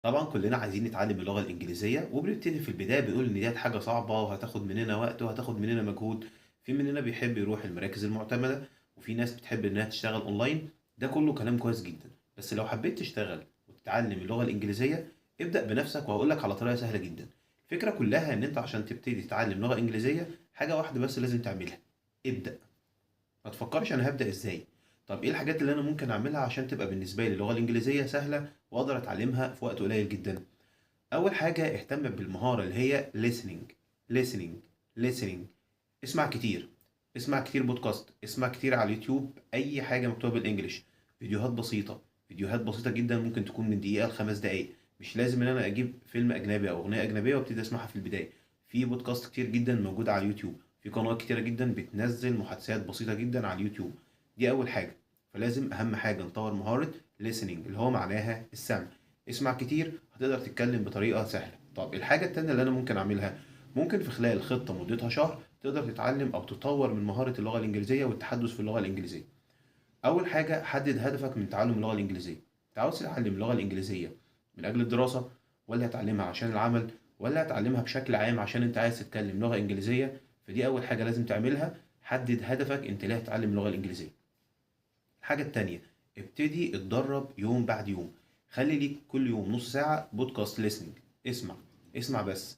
طبعًا كلنا عايزين نتعلم اللغة الإنجليزية، وبنبتدي في البداية بنقول إن ديّة حاجة صعبة وهتاخد مننا وقت وهتاخد مننا مجهود، في مننا بيحب يروح المراكز المعتمدة، وفي ناس بتحب إنها تشتغل أونلاين، ده كله كلام كويس جدًا، بس لو حبيت تشتغل وتتعلم اللغة الإنجليزية، ابدأ بنفسك وهاقول لك على طريقة سهلة جدًا. الفكرة كلها إن أنت عشان تبتدي تتعلم لغة إنجليزية، حاجة واحدة بس لازم تعملها، ابدأ. ما تفكرش أنا هابدأ إزاي. طب إيه الحاجات اللي أنا ممكن أعملها عشان تبقى بالنسبة لي اللغة الإنجليزية سهلة وأقدر أتعلمها في وقت قليل جدًا؟ أول حاجة اهتم بالمهارة اللي هي listening listening listening. اسمع كتير، اسمع كتير بودكاست، اسمع كتير على اليوتيوب أي حاجة مكتوبة بالإنجلش، فيديوهات بسيطة، فيديوهات بسيطة جدا ممكن تكون من دقيقة لخمس دقايق. مش لازم إن أنا أجيب فيلم أجنبي أو أغنية أجنبية وأبتدي أسمعها في البداية. في بودكاست كتير جدا موجودة على اليوتيوب، في قنوات كتيرة جدا بتنزل محادثات بسيطة جدا على اليوتيوب. دي أول حاجة. فلازم أهم حاجة نطور مهارة listening اللي هو معناها السمع. اسمع كتير هتقدر تتكلم بطريقة سهلة. طب الحاجة التانية اللي أنا ممكن أعملها، ممكن في خلال خطة مدتها شهر تقدر تتعلم أو تطور من مهارة اللغة الإنجليزية والتحدث في اللغة الإنجليزية. أول حاجة حدد هدفك من تعلم اللغة الإنجليزية. أنت عاوز تتعلم اللغة الإنجليزية من أجل الدراسة، ولا هتعلمها عشان العمل، ولا هتعلمها بشكل عام عشان أنت عايز تتكلم لغة إنجليزية؟ فدي أول حاجة لازم تعملها، حدد هدفك أنت ليه هتتعلم اللغة الإنجليزية. الحاجة التانية، ابتدي اتدرب يوم بعد يوم. خلي ليك كل يوم نص ساعة بودكاست ليسننج. اسمع، اسمع بس.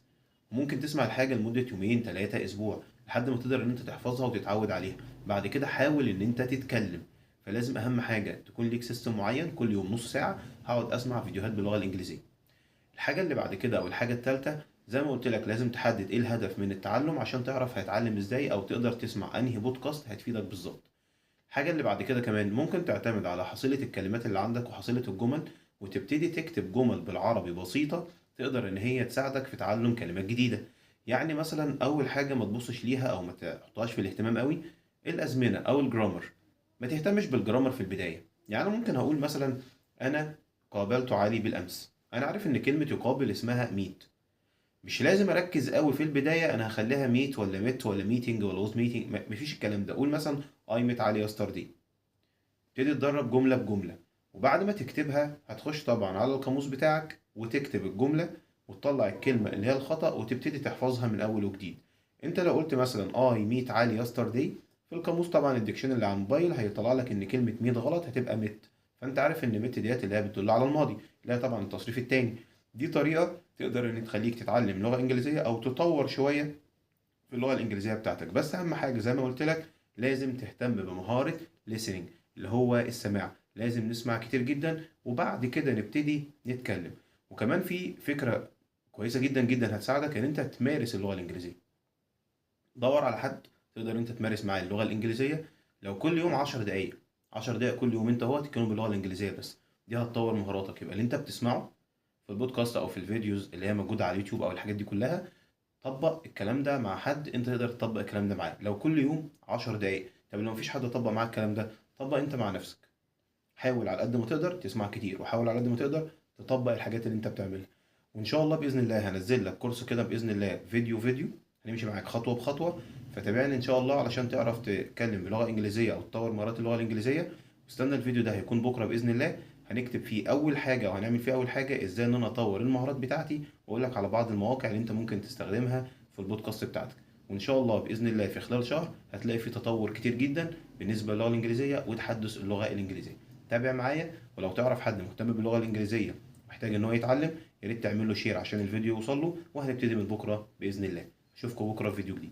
ممكن تسمع الحاجة لمدة يومين تلاتة أسبوع لحد ما تقدر إن أنت تحفظها وتتعود عليها. بعد كده حاول إن أنت تتكلم. فلازم أهم حاجة تكون ليك سيستم معين، كل يوم نص ساعة هقعد أسمع فيديوهات باللغة الإنجليزية. الحاجة اللي بعد كده أو الحاجة التالتة، زي ما قلت لك لازم تحدد إيه الهدف من التعلم عشان تعرف هتعلم إزاي أو تقدر تسمع أنهي بودكاست هتفيدك بالظبط. الحاجة اللي بعد كده كمان ممكن تعتمد على حصيلة الكلمات اللي عندك وحصيلة الجمل، وتبتدي تكتب جمل بالعربي بسيطة تقدر إن هي تساعدك في تعلم كلمات جديدة. يعني مثلا أول حاجة ما تبصش ليها أو ما تحطهاش في الاهتمام قوي، الأزمنة أو الجرامر. ما تهتمش بالجرامر في البداية. يعني ممكن هقول مثلا أنا قابلت علي بالأمس، أنا عارف إن كلمة يقابل اسمها ميت. مش لازم اركز قوي في البدايه انا هخليها ميت ولا ميت ولا ميتنج ولا ووز ميتنج، مفيش الكلام ده. قول مثلا اي ميت علي يسترداي. ابتدي تدرب جمله بجمله، وبعد ما تكتبها هتخش طبعا على القاموس بتاعك وتكتب الجمله وتطلع الكلمه اللي هي الخطا وتبتدي تحفظها من اول وجديد. انت لو قلت مثلا اي ميت علي يسترداي، في القاموس طبعا الديكشن اللي على الموبايل هيطلع لك ان كلمه ميت غلط هتبقى ميت. فانت عارف ان ميت ديت اللي هي بتدل على الماضي، اللي هي طبعا التصريف التاني. دي طريقه تقدر ان تخليك تتعلم لغه انجليزيه او تطور شويه في اللغه الانجليزيه بتاعتك. بس اهم حاجه زي ما قلت لك لازم تهتم بمهاره listening اللي هو السماع. لازم نسمع كتير جدا وبعد كده نبتدي نتكلم. وكمان في فكره كويسه جدا جدا هتساعدك ان انت تمارس اللغه الانجليزيه. دور على حد تقدر انت تمارس معاه اللغه الانجليزيه، لو كل يوم 10 دقائق، 10 دقائق كل يوم انت هو تتكلم باللغه الانجليزيه بس. دي هتطور مهاراتك. يبقى اللي انت بتسمعه في البودكاست او في الفيديوز اللي هي موجوده على اليوتيوب او الحاجات دي كلها، طبق الكلام ده مع حد انت تقدر تطبق الكلام ده معاه. لو كل يوم 10 دقايق، طب لو مفيش حد طبق معاك الكلام ده، طبق انت مع نفسك. حاول على قد ما تقدر تسمع كتير، وحاول على قد ما تقدر تطبق الحاجات اللي انت بتعملها. وان شاء الله باذن الله هنزل لك كورس كده باذن الله، فيديو فيديو، هنمشي معاك خطوه بخطوه. فتابعني ان شاء الله علشان تعرف تتكلم بلغه انجليزيه او تطور مهارات اللغه الانجليزيه. واستنى الفيديو ده هيكون بكره باذن الله. هنكتب فيه اول حاجه او هنعمل فيه اول حاجه ازاي ان انا اطور المهارات بتاعتي، واقول لك على بعض المواقع اللي انت ممكن تستخدمها في البودكاست بتاعتك. وان شاء الله باذن الله في خلال شهر هتلاقي فيه تطور كتير جدا بالنسبه للغه الانجليزيه وتحدث اللغه الانجليزيه. تابع معايا. ولو تعرف حد مهتم باللغه الانجليزيه محتاج ان هو يتعلم، يا ريت تعمل له شير عشان الفيديو يوصل له. وهنبتدي من بكره باذن الله. اشوفكم بكره في فيديو جديد.